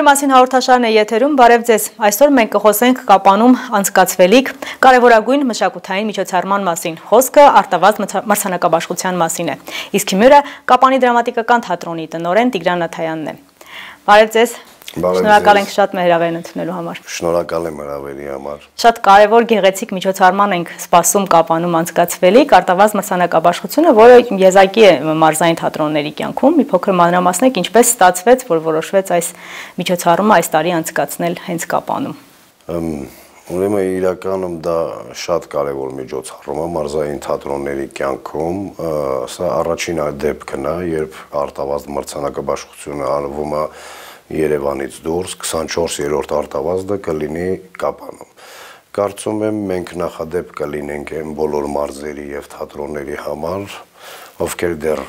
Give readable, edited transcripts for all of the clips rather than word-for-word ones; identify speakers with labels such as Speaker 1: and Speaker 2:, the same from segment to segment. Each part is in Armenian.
Speaker 1: մասին հաղորդաշարն է եթերում, բարև ձեզ։ Այսօր մենք կխոսենք Կապանում անցկացվելիք կարևորագույն մշակութային միջոցառման մասին։ Խոսքը Արտավազդ մրցանակաբաշխության մասին է։ Իսկ հյուրը Կապանի դրամատիկական թատրոնի տնօրեն Տիգրան Աթայանն է։ Բարև ձեզ։ Շնորհակալ ենք շատ մեր հրավերն ընդունելու համար։
Speaker 2: Շնորհակալ եմ հրավերի համար։
Speaker 1: Շատ կարևոր գեղեցիկ միջոցառման ենք սպասում Կապանում անցկացվելիք Արտավազդ մրցանակաբաշխությունը, որը եզակի է մարզային թատրոնների կյանքում։ Մի փոքր մանրամասնեք, ինչպես ստացվեց, որ որոշվեց այս միջոցառումը այս տարի անցկացնել հենց Կապանում։
Speaker 2: Ուրեմն իրականում դա շատ կարևոր միջոցառում է մարզային թատրոնների կյանքում։ Սա առաջին դեպքն է, երբ Արտավազդ մրցանակաբաշխությունը արվում է Երևանից դուրս, 24-րդ արտավազդը կլինի Կապանում։ Կարծում եմ մենք նախադեպ կլինենք այն բոլոր մարզերի եւ թատրոնների համար, ովքեր դեռ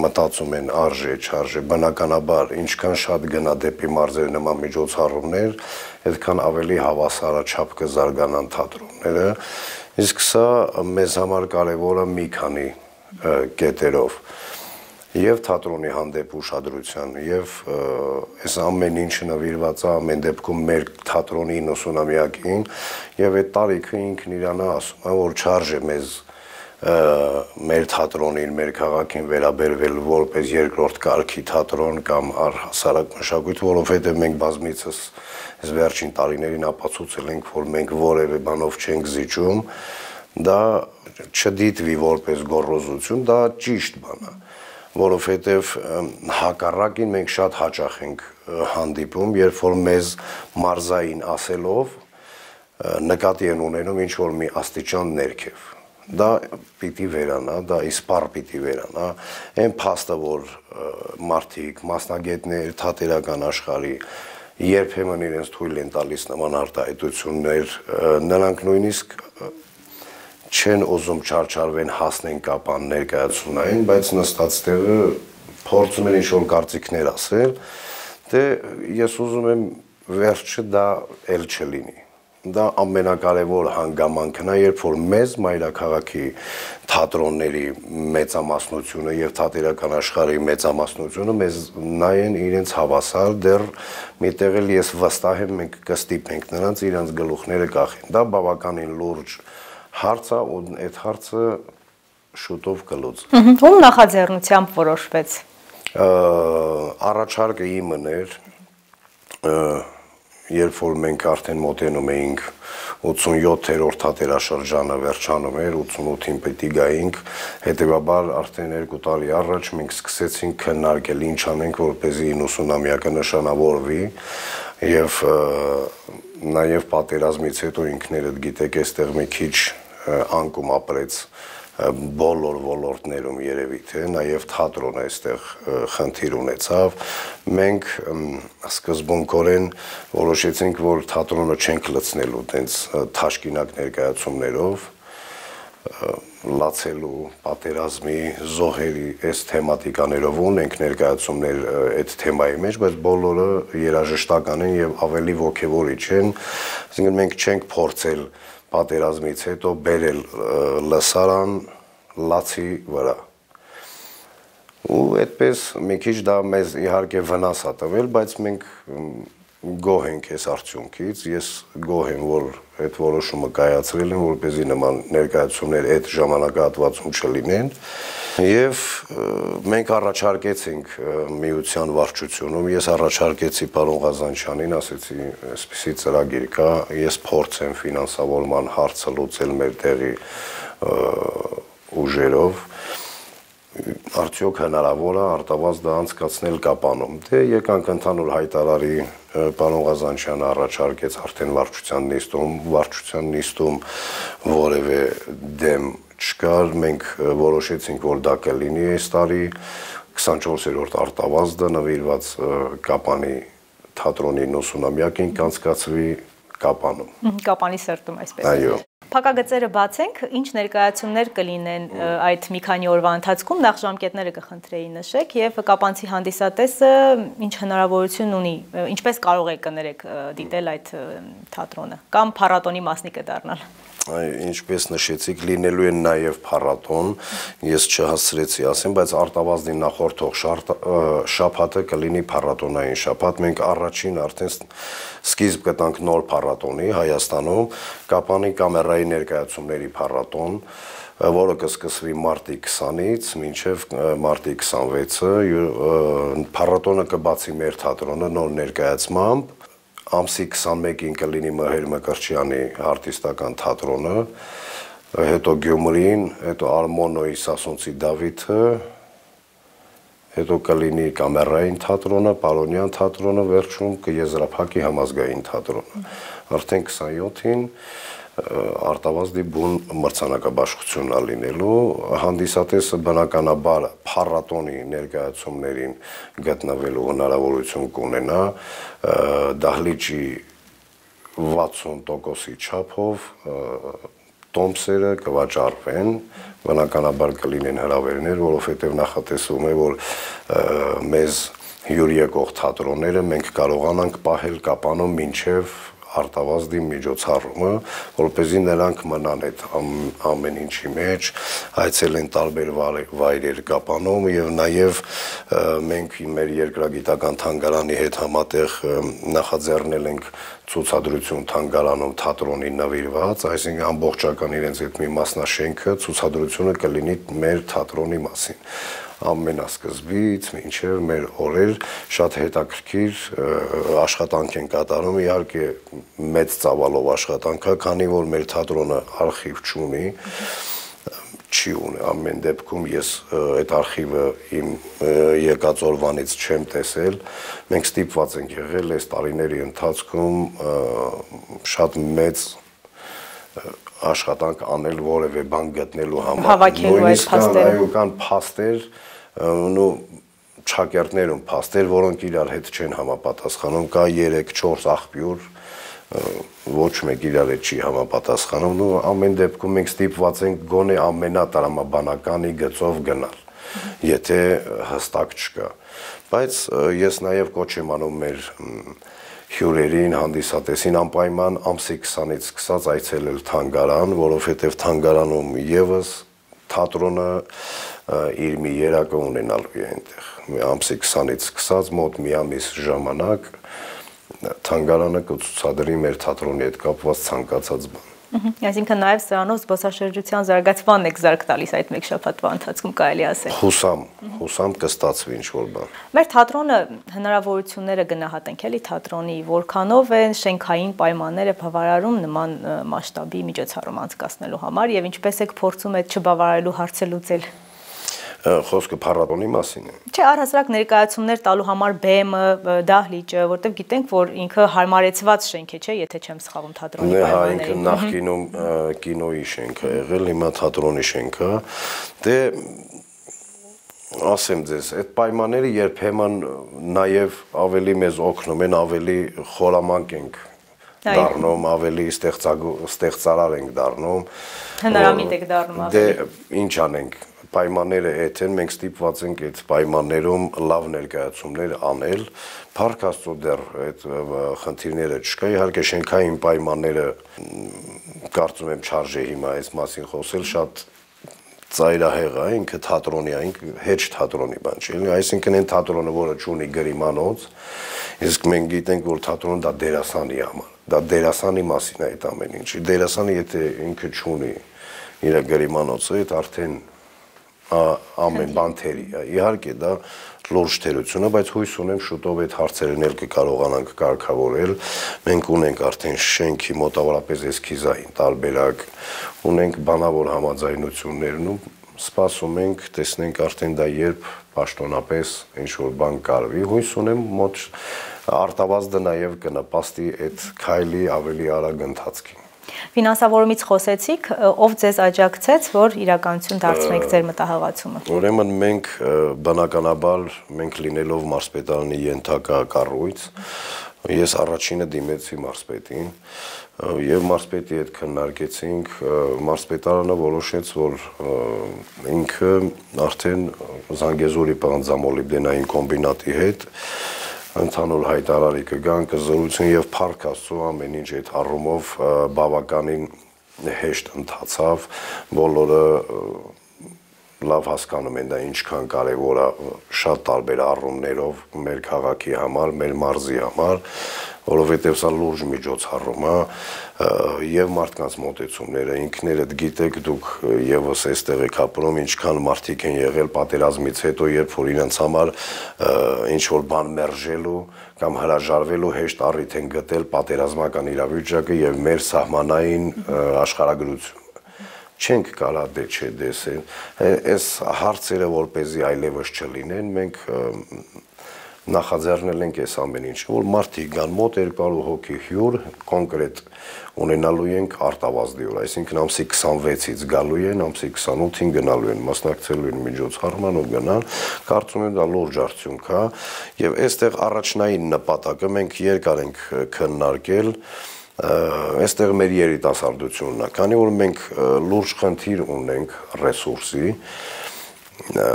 Speaker 2: մտածում են արժե, չարժե, բնականաբար ինչքան շատ գնա դեպի մարզեր նման միջոցառումներ, այդքան ավելի հավասարաչափ կզարգանան թատրոնները, իսկ սա մեզ համար կարևոր է մի քանի կետերով։ Եվ թատրոնի հանդեպ ուշադրության, եւ այս ամեն ինչը նվիրված է ամեն դեպքում մեր թատրոնի 90-ամյակին, եւ այդ տարիքը ինքն իրան ասում է, որ չարժե մեզ մեր թատրոնին, մեր քաղաքին վերաբերվել որպես երկրորդ կարգի թատրոն կամ առհասարակ մշակույթ, որովհետեւ մենք բազմիցս այս վերջին տարիներին ապացուցել ենք, որ մենք որևէ բանով չենք զիջում, դա չդիտվի որպես գոռոզություն, դա ճիշտ բան է։ Որովհետև հակառակին մենք շատ հաճախ ենք հանդիպում, երբ որ մեզ մարզային ասելով նկատի են ունենում ինչ-որ մի աստիճան ներքև։ Դա պիտի վերանա, դա իսպառ պիտի վերանա, այն փաստը, որ մարդիկ, մասնագետներ, թատերական աշխարհի երբեմն իրենց թույլ են տալիս նման արտահայտություններ, նրանք նույնիսկ չեն ուզում չարչարվեն հասնեն Կապան ներկայացումային, բայց նստած տեղը փորձում են ինչ-որ կարծիքներ ասել, թե ես ուզում եմ վերջը դա էլ չլինի։ Դա ամենակարևոր հանգամանքն է, երբ որ մեզ մայրաքաղաքի թատրոնների մեծամասնությունը եւ թատերական աշխարհի մեծամասնությունը մեզ նայեն իրենց հավասար, դեռ միտեղ էլ ես վստահ եմ մենք կստիպենք նրանց իրանց գլուխները կախեն։ Դա բավականին լուրջ հարց է, ու այդ հարցը շուտով կլուծվի։
Speaker 1: Ում նախաձեռնությամբ որոշվեց։
Speaker 2: Առաջարկը իմն էր, երբ որ մենք արդեն մոտենում էինք 87-րդ թատերաշրջանը վերջանում էր, 88-ին պիտի գայինք, հետևաբար արդեն 2 տարի առաջ մենք սկսեցինք քննարկել ինչ անենք, որպեսզի 90-ամյակը նշանավորվի, եւ նաեւ պատերազմից հետո ինքներդ գիտեք, այստեղ մի քիչ անկում ապրեց բոլոր ոլորտներում երևի թե նաև թատրոնը այստեղ խնդիր ունեցավ մենք սկզբունքորեն որոշեցինք որ թատրոնը չենք լցնելու տենց թաշկինակ ներկայացումներով լացելու պատերազմի զոհերի այս թեմատիկաներով ունենք ներկայացումներ այդ թեմայի մեջ բայց բոլորը երաժշտական են եւ ավելի ոգեվորիչ են այսինքն մենք չենք փորձել պատերազմից հետո բերել լսարան լացի վրա ու այդպես մի քիչ դա մեզ իհարկե վնաս է տվել բայց մենք գոհ ենք այս արդյունքից ես գոհ եմ որ այդ որոշումը կայացրել են որպեսզի նման ներկայացումներ այդ ժամանակահատվածում չլինեն եւ մենք առաջարկեցինք միության վարչությունում ես առաջարկեցի պարոն Ղազանչյանին ասեցի այսպեսի ծրագիր կա ես փորձեմ ֆինանսավորման հարցը լուծել մեր տեղի ուժերով արդյոք հնարավոր է Արտավազդը անցկացնել Կապանում դե եկանք ընդհանուր հայտարարի պարոն Ղազանչյանը առաջարկեց արդեն վարչության նիստում որևէ դեմ չկար մենք որոշեցինք որ դա կլինի այս տարի 24-րդ Արտավազդը նվիրված Կապանի թատրոնի 90-ամյակին կանցկացվի Կապանում
Speaker 1: Կապանի սրտում այսպես
Speaker 2: այո
Speaker 1: Փակագծերը բացենք, ինչ ներկայացումներ կլինեն այդ մի քանի օրվա ընթացքում, նախ ժամկետները կխնդրեի նշեք եւ կապանցի հանդիսատեսը ինչ հնարավորություն ունի, ինչպես կարող է կներեք դիտել այդ թատրոնը կամ փառատոնի մասնիկը դառնալ։
Speaker 2: Ինչպես նշեցիք, լինելու են նաև փառատոն, ես չհասցրեցի ասեմ, բայց արտավազդի նախորդող շաբաթը կլինի փառատոնային շաբաթ, մենք առաջին արդեն սկիզբ կտանք նոր փառատոնի Հայաստանում, Կապանի կամերայի ներկայացումների փառատոն, որը կսկսվի մարտի 20-ից մինչև մարտի 26-ը, փառատոնը կբացի մեր թատրոնը նոր ներկայացմամբ, ամսի 21-ին կլինի Մհեր Մկրտչյանի արտիստական թատրոնը, հետո Գյումրին, հետո Արմոնոյի Սասունցի Դավիթը, հետո կլինի Կամերային թատրոնը, Պարոնյան թատրոնը, վերջում կեզրափակի համազգային թատրոնը։ Արդեն 27-ին արտավազդի բուն մրցանակաբաշխությունն է լինելու, հանդիսատեսը բնականաբար փառատոնի ներկայացումներին գտնվելու հնարավորություն կունենա, դահլիճի 60%-ի չափով տոմսերը կվաճառվեն, բնականաբար կլինեն հրավերներ, որովհետև նախատեսվում է, որ մեզ հյուր եկող թատրոնները մենք կարողանանք պահել Կապանում մինչև արտավազդի միջոցառումը, որպեսզի նրանք մնան այդ ամեն ինչի մեջ, այցելեն տարբեր վայրեր Կապանում եւ նաեւ մենք մեր երկրագիտական թանգարանի հետ համատեղ նախաձեռնել ենք ցուցադրություն թանգարանում թատրոնի նվիրված, այսինքն ամբողջական իրենց այդ մի մասնաշենքը ցուցադրությունը կլինի մեր թատրոնի մասին։ Ամենասկզբից մինչև մեր օրեր շատ հետաքրքիր աշխատանք են կատարում, իհարկե մեծ ծավալով աշխատանք է, քանի որ մեր թատրոնը արխիվ չունի, չի ունի, ամեն դեպքում ես այդ արխիվը իմ եկած օրվանից չեմ տեսել, մենք ստիպված ենք եղել այս տարիների ընթացքում շատ մեծ աշխատանք անել որևէ բան գտնելու համար, նույնիսկ կան փաստեր, չակերտներում փաստեր, որոնք իրար հետ չեն համապատասխանում, կա 3-4 աղբյուր, ոչ մեկ իրար հետ չի համապատասխանում, ու ամեն դեպքում մենք ստիպված ենք գոնե ամենատրամաբանականի գծով գնալ, եթե հստակ չկա, բայց ես նաև կոչ եմ անում մեր հյուրերին, հանդիսատեսին անպայման ամսի 20-ից սկսած այցելել թանգարան, որովհետև թանգարանում եւս թատրոնը իր մի երակը ունենալու է այնտեղ։ Ամսի 20-ից սկսած մոտ մի ամիս ժամանակ թանգարանը կցուցադրի մեր թատրոնի հետ կապված ցանկացած բան։
Speaker 1: Այսինքն նաև սրանով զբոսաշրջության զարգացման եք զարկ տալիս այդ մեկ շաբաթվա ընթացքում կարելի ասել։ Հուսամ կստացվի ինչ-որ բան։ Մեր թատրոնը հնարավորությունները գնահատենք էլի թատրոնի, որքանով են շենքային պայմանները բավարարում նման մասշտաբի միջոցառում անցկացնելու համար եւ ինչպես եք փորձում այդ չբավարարելու հարցը լուծել։
Speaker 2: Խոսքը փառատոնի մասին է։
Speaker 1: Չէ, առհասարակ ներկայացումներ տալու համար բեմը, դահլիճը, որտեղ գիտենք, որ ինքը հարմարեցված շենք է, չէ, եթե չեմ սխալվում թատրոնի պայմաններին։
Speaker 2: Ինքը նախկինում կինոյի շենք է եղել, հիմա թատրոնի շենք է։ Դե ասեմ ձեզ, այդ պայմանները երբեմն նաև ավելի մեզ օգնում են, ավելի խորամանկ ենք դառնում, ավելի ստեղծարար ենք դառնում։
Speaker 1: Հնարամիտ եք դառնում ավելի։
Speaker 2: Դե ինչ անենք, պայմանները այդ են, մենք ստիպված ենք այդ պայմաններում լավ ներկայացումներ անել, փառք Աստծո դեռ այդ խնդիրները չկա, իհարկե շենքային պայմանները կարծում եմ չարժե հիմա այս մասին խոսել, շատ ծայրահեղ է, ինքը թատրոնի է, ինքը հեչ թատրոնի բան չի, այսինքն այն թատրոնը, որը չունի գրիմանոց, իսկ մենք գիտենք, որ թատրոնը դա դերասանի համար, դա դերասանի մասին է այդ ամեն ինչը, դերասանը եթե ինքը չունի իր գրիմանոցը, այդ արդեն ամեն բան թերի է, իհարկե դա լուրջ թերություն է, բայց հույս ունեմ շուտով այդ հարցերն էլ կկարողանանք կարգավորել, մենք ունենք արդեն շենքի մոտավորապես էսքիզային տարբերակ, ունենք բանավոր համաձայնություններն ու սպասում ենք, տեսնենք արդեն դա երբ պաշտոնապես ինչ-որ բան կարվի, հույս ունեմ մոտ արտավազդը նաև կնպաստի այդ քայլի ավելի արագ ընթացքին։
Speaker 1: Ֆինանսավորումից խոսեցիք, ով ձեզ աջակցեց, որ իրականություն դարձնեք ձեր մտահղացումը։
Speaker 2: Ուրեմն մենք բնականաբար մենք լինելով մարզպետարանի ենթակա կառույց, Ես առաջինը դիմեցի մարզպետին եւ մարզպետի հետ քննարկեցինք, մարզպետարանը որոշեց, որ ինքը արդեն Զանգեզուրի պղնձամոլիբդենային կոմբինատի հետ ընդհանուր հայտարարի կգան, կզրուցեն եւ փառք Աստծո ամեն ինչ այդ առումով բավականին հեշտ ընթացավ, բոլորը լավ հասկանում են դա ինչքան կարևոր է շատ տարբեր առումներով մեր քաղաքի համար, մեր մարզի համար, որովհետև սա լուրջ միջոցառում է եւ մարդկանց մոտեցումները ինքներդ գիտեք դուք եւս այստեղ եք ապրում ինչքան մարդիկ են եղել պատերազմից հետո երբ որ իրենց համար ինչ որ բան մերժելու կամ հրաժարվելու հեշտ առիթ են գտել պատերազմական իրավիճակը եւ մեր սահմանային աշխարհագրությունը չենք կարող դե չէ դեսել այս հարցերը որպեսզի այլևս չլինեն մենք նախաձեռնել ենք այս ամեն ինչը որ մարդիկ գան մոտ 200 հոգի հյուր կոնկրետ ունենալու ենք արտավազդի օր այսինքն ամսի 26-ից գալու են ամսի 28-ին գնալու են մասնակցելու են միջոցառման ու գնան կարծում եմ դա լուրջ արդյունք է եւ այստեղ առաջնային նպատակը մենք երկար ենք քննարկել այստեղ մեր երիտասարդությունն է, քանի որ մենք լուրջ խնդիր ունենք ռեսուրսի,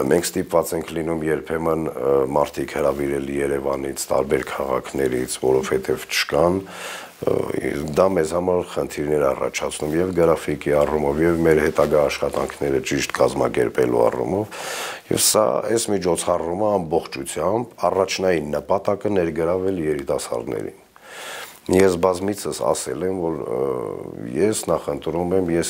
Speaker 2: մենք ստիպված ենք լինում երբեմն մարդիկ հրավիրել Երևանից, տարբեր քաղաքներից, որովհետև չկան, դա մեզ համար խնդիրներ առաջացնում եւ գրաֆիկի առումով եւ մեր հետագա աշխատանքները ճիշտ կազմակերպելու առումով եւ սա այս միջոցառումը ամբողջությամբ առաջնային նպատակը ներգրավել երիտասարդներին Ես բազմիցս ասել եմ, որ ես նախընտրում եմ, ես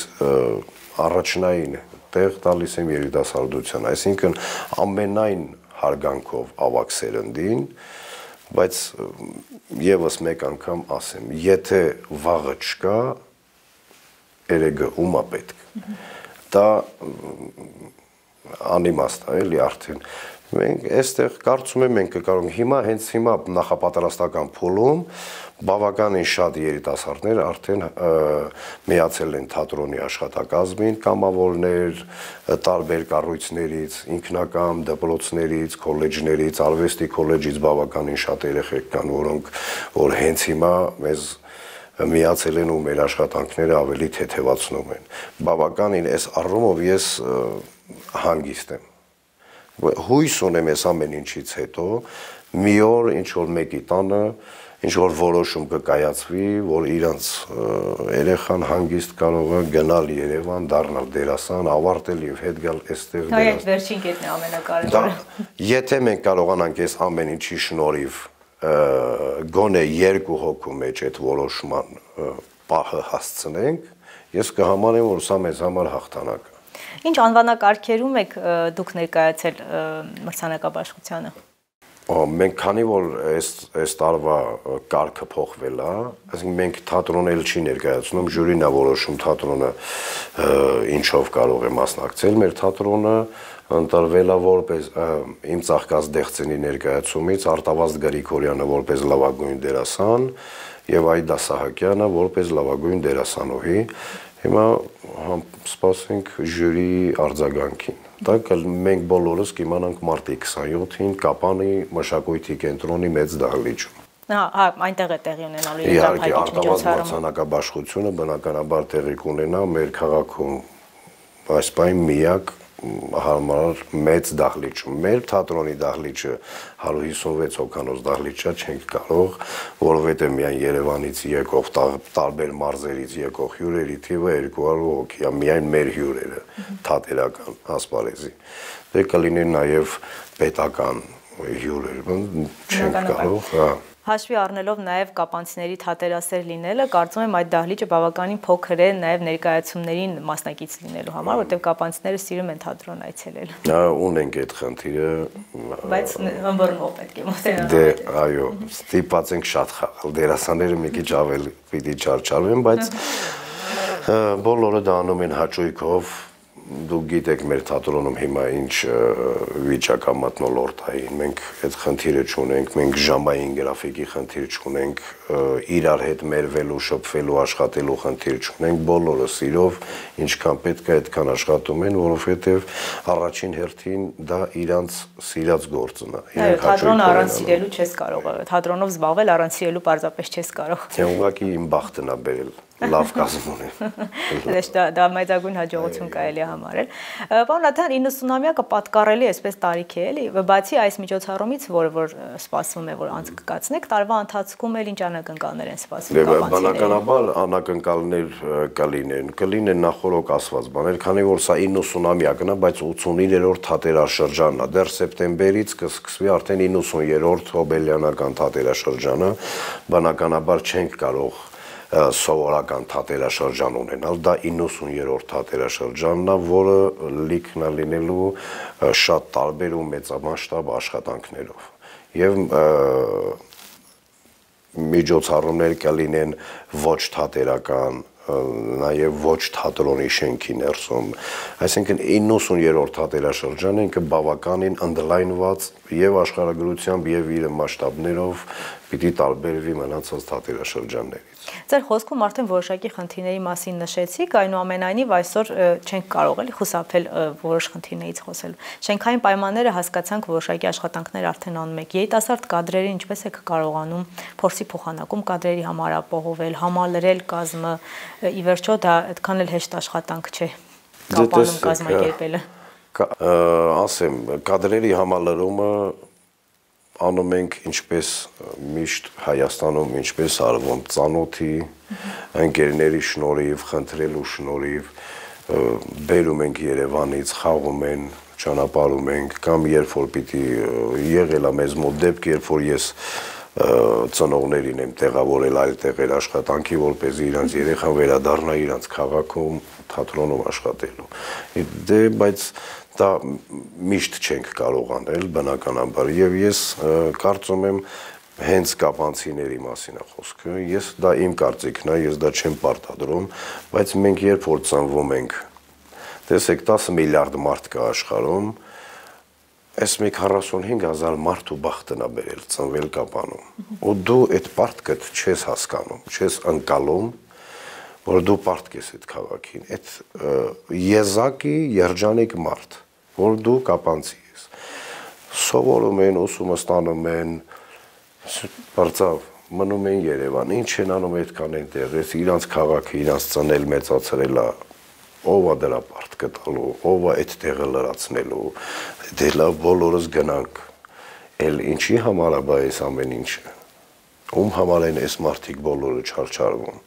Speaker 2: առաջնային տեղ տալիս եմ երիտասարդության, այսինքն ամենայն հարգանքով ավագ սերնդին, բայց եւս մեկ անգամ ասեմ, եթե վաղը չկա, երեգը ումա պետք։ Դա անիմաստ է, էլի արդեն։ Մենք այստեղ կարծում եմ մենք կարող հիմա հենց հիմա նախապատրաստական փուլում բավականին շատ երիտասարդներ արդեն միացել են թատրոնի աշխատակազմին, կամավորներ, տարբեր կառույցներից, ինքնակամ դպրոցներից, քոլեջներից, արվեստի քոլեջից բավականին շատ երեխեք կան, որոնք որ հենց հիմա մեզ միացել են ու մեր աշխատանքները ավելի թեթևացնում են։ Բավականին այս առումով ես հանգիստ եմ։ Հույս ունեմ այս ամեն ինչից հետո մի օր ինչ որ մեկի տանը ինչ որ որոշում կկայացվի, որ իրանց երեխան հանգիստ կարող է գնալ Երևան, դառնալ դերասան, ավարտել եւ հետ գալ այստեղ
Speaker 1: դերասան։ Դա վերջին կետն է ամենակարևորը։
Speaker 2: Եթե մենք կարողանանք այս ամեն ինչի շնորհիվ գոնե 2 հոգու մեջ այդ որոշման պահը հասցնենք, ես կհամանեմ, որ սա մեզ համար հաղթանակ է։
Speaker 1: Ինչ անվանակարգերում եք դուք ներկայացել մրցանակաբաշխությանը։
Speaker 2: Մենք քանի որ այս տարվա կարգը փոխվել է, այսինքն մենք թատրոնը չի ներկայացնում, ժյուրին է որոշում թատրոնը ինչով կարող է մասնակցել, մեր թատրոնը ընտրվել է որպես իմ ծաղկած դեղցենի ներկայացումից Արտավազդ Գրիգորյանը որպես լավագույն դերասան եւ Այդա Սահակյանը որպես լավագույն դերասանուհի։ Հիմա սպասենք ժյուրի արձագանքին։ Դա մենք բոլորս կիմանանք մարտի 27-ին Կապանի մշակույթի կենտրոնի մեծ դահլիճում։
Speaker 1: Հա, այնտեղ է տեղի ունենալու
Speaker 2: Իհարկե, Արտավազդ մրցանակաբաշխությունը բնականաբար տեղի կունենա մեր քաղաքում, այս պայն միակ հարմար մեծ դահլիճում։ Մեր թատրոնի դահլիճը 156 հոգանոց դահլիճ է, չենք կարող, որովհետև միայն Երևանից եկող տարբեր մարզերից եկող հյուրերի թիվը 200 հոգի է, միայն մեր հյուրերը թատերական ասպարեզի։ Դե կլինի նաև պետական հյուրեր, չենք կարող, հա։
Speaker 1: Հաշվի առնելով նաև կապանցիների թատերասեր լինելը, կարծում եմ այդ դահլիճը բավականին փոքր է նաև ներկայացումներին մասնակից լինելու համար, որտեղ կապանցիները սիրում են թատրոն այցելել։
Speaker 2: Ունենք այդ խնդիրը,
Speaker 1: բայց ըմբռնող պետք է մոտենալ։
Speaker 2: Դե, այո, ստիպված ենք շատ խաղալ, դերասանները մի քիչ ավելի պիտի չարչարվեն, բայց բոլորը դա անում են հաճույքով, Դուք գիտեք մեր թատրոնում հիմա ինչ վիճակա մթնոլորտային, մենք այդ խնդիրը չունենք, մենք ժամային գրաֆիկի խնդիր չունենք, իրար հետ մերվելու, շփվելու, աշխատելու խնդիր չունենք, բոլորը սիրով, ինչքան պետք է այդքան աշխատում են, որովհետև առաջին հերթին դա իրանց սիրած գործն է։
Speaker 1: Թատրոնը առանց սիրելու չես կարող, թատրոնով զբաղվել առանց սիրելու պարզապես չես կարող։
Speaker 2: Ուղղակի իմ բախտն է բերել։ Լավ կազմ ունեմ։
Speaker 1: Դա մեծագույն հաջողություն կարելի է համարել։ Պարոն Աթյան, 90-ամյակը պատկառելի այսպես տարիք է, էլի, բացի այս միջոցառումից, որ սպասվում է, որ անց կկացնեք, տարվա ընթացքում էլ ինչ անակնկալներ են սպասվում կապանցիներին։
Speaker 2: Բնականաբար անակնկալներ կլինեն նախորոք ասված բաներ, քանի որ սա 90-ամյակն է, բայց 89-րդ թատերաշրջանն է, դեռ սեպտեմբերից կսկսվի արդեն 90-րդ հոբելյանական թատերաշրջանը, բնականաբար չենք կարող սովորական թատերաշրջան ունենալ, դա 90-րդ թատերաշրջանն է, որը լիքն է լինելու շատ տարբեր ու մեծամասշտաբ աշխատանքներով։ Եվ միջոցառումներ կլինեն ոչ թատերական, նաև ոչ թատրոնի շենքի ներսում, այսինքն 90-րդ թատերաշրջանը ինքը բավականին ընդլայնված եւ աշխարհագրությամբ եւ իր մասշտաբներով պիտի տարբերվի մնացած թատերաշրջաններից։
Speaker 1: Ձեր խոսքում արդեն որոշակի խնդիրների մասին նշեցիք, այնուամենայնիվ այսօր չենք կարող էլի խուսափել որոշ խնդիրներից խոսել։ Շենքային պայմանները հասկացանք, որոշակի աշխատանքներ արդեն անում եք։ Երիտասարդ կադրերը ինչպես եք կարողանում փորձի փոխանակում կադրերի համար ապահովել, համալրել կազմը, ի վերջո դա այդքան էլ հեշտ աշխատանք չէ կապանում կազմակերպելը։
Speaker 2: Ասեմ, կադրերի համալրումը անում ենք ինչպես միշտ Հայաստանում, ինչպես արվում ծանոթի ընկերների շնորհիվ, խնդրելու շնորհիվ, բերում ենք Երևանից, խաղում են, ճանապարհում ենք, կամ երբ որ պիտի եղել է մեզ մոտ դեպք, երբ որ ես ծնողներին եմ տեղավորել այլ տեղեր աշխատանքի, որպեսզի իրանց երեխան վերադառնա իրանց քաղաքում, թատրոնում աշխատելու։ Դե, բայց դա միշտ չենք կարող անել, բնականաբար, եւ ես կարծում եմ հենց կապանցիների մասին է խոսքը, ես դա իմ կարծիքն է, ես դա չեմ պարտադրում, բայց մենք երբ որ ծնվում ենք, տեսեք 10 միլիարդ մարդ կա աշխարհում, այս մեկ 45,000 մարդու բախտն է բերել ծնվել Կապանում, ու դու այդ պարտքդ չես հասկանում, չես ընկալում, որ դու պարտք ես այդ քաղաքին, այդ եզակի երջանիկ մարդ, որ դու կապանցի ես, սովորում են, ուսումը ստանում են, բարձավ, մնում են Երևան, ինչ են անում այդքան այնտեղ, ես իրանց քաղաքը, իրանց ծնել մեծացրել է, ով է դրա պարտքը տալու, ով է այդ տեղը լրացնելու, դե լավ բոլորս գնանք, էլ ինչի համար է բա այս ամեն ինչը, ում համար են այս մարդիկ բոլորը չարչարվում,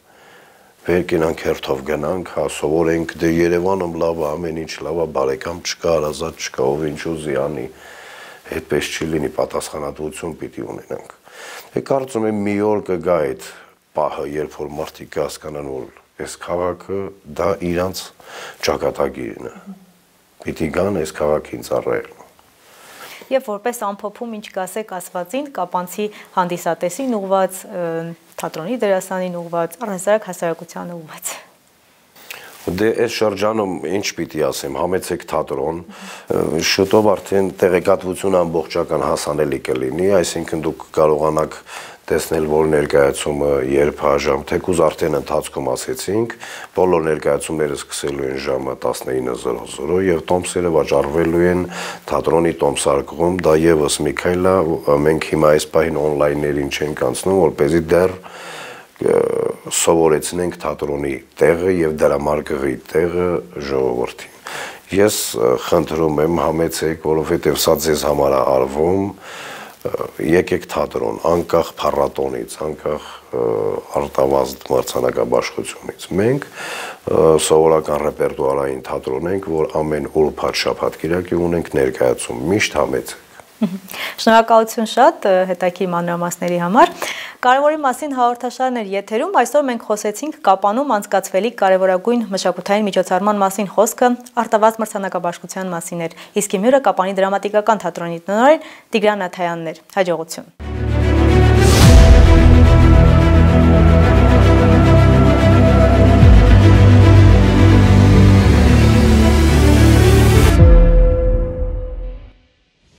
Speaker 2: վեր կենանք հերթով գնանք, հա սովորենք, դե Երևանում լավ է, ամեն ինչ լավ է, բարեկամ չկա, հարազատ չկա, ով ինչ ուզի անի, այդպես չի լինի, պատասխանատվություն պիտի ունենանք։ Դե կարծում եմ մի օր կգա այդ պահը, երբ որ մարդիկ կհասկանան, որ այս քաղաքը դա իրանց ճակատագիրն է, պիտի գան այս քաղաքին ծառայելու։
Speaker 1: Եվ որպես ամփոփում ինչ կասեք ասվածին, կապանցի հանդիսատեսին ուղված, թատրոնի դերասանին ուղված, առհասարակ հասարակությանը ուղված։
Speaker 2: Դե այս շրջանում ինչ պիտի ասեմ, համեցեք թատրոն, շուտով արդեն տեղեկատվությունը ամբողջական հասանելի կլինի, այսինքն դուք կարողանաք տեսնել, որ ներկայացումը երբ հաժամ, թեկուզ արդեն ընթացքում ասեցինք, բոլոր ներկայացումները սկսելու են ժամը 19:00 եւ տոմսերը վաճառվելու են թատրոնի տոմսարկղում, դա եւս մի քայլ է, մենք հիմա այս պահին on-line-ներին չենք անցնում, որպեսզի դեռ սովորեցնենք թատրոնի տեղը եւ դրամարկղի տեղը ժողովրդին։ Ես խնդրում եմ համեցեք, որովհետեւ սա ձեզ համար է արվում, եկեք թատրոն, անկախ փառատոնից, անկախ արտավազդ մրցանակաբաշխությունից։ Մենք սովորական ռեպերտուարային թատրոն ենք, որ ամեն ուրբաթ շաբաթ կիրակի ունենք ներկայացում, միշտ համեցեք։
Speaker 1: Շնորհակալություն շատ հետաքրքիր մանրամասների համար։ Կարևորի մասին հաղորդաշարն էր եթերում, այսօր մենք խոսեցինք Կապանում անցկացվելիք կարևորագույն մշակութային միջոցառման մասին, խոսքը արտավազդ մրցանակաբաշխության մասին էր, իսկ իմ հյուրը Կապանի դրամատիկական թատրոնի տնօրեն Տիգրան Աթայանն էր։ Հաջողություն։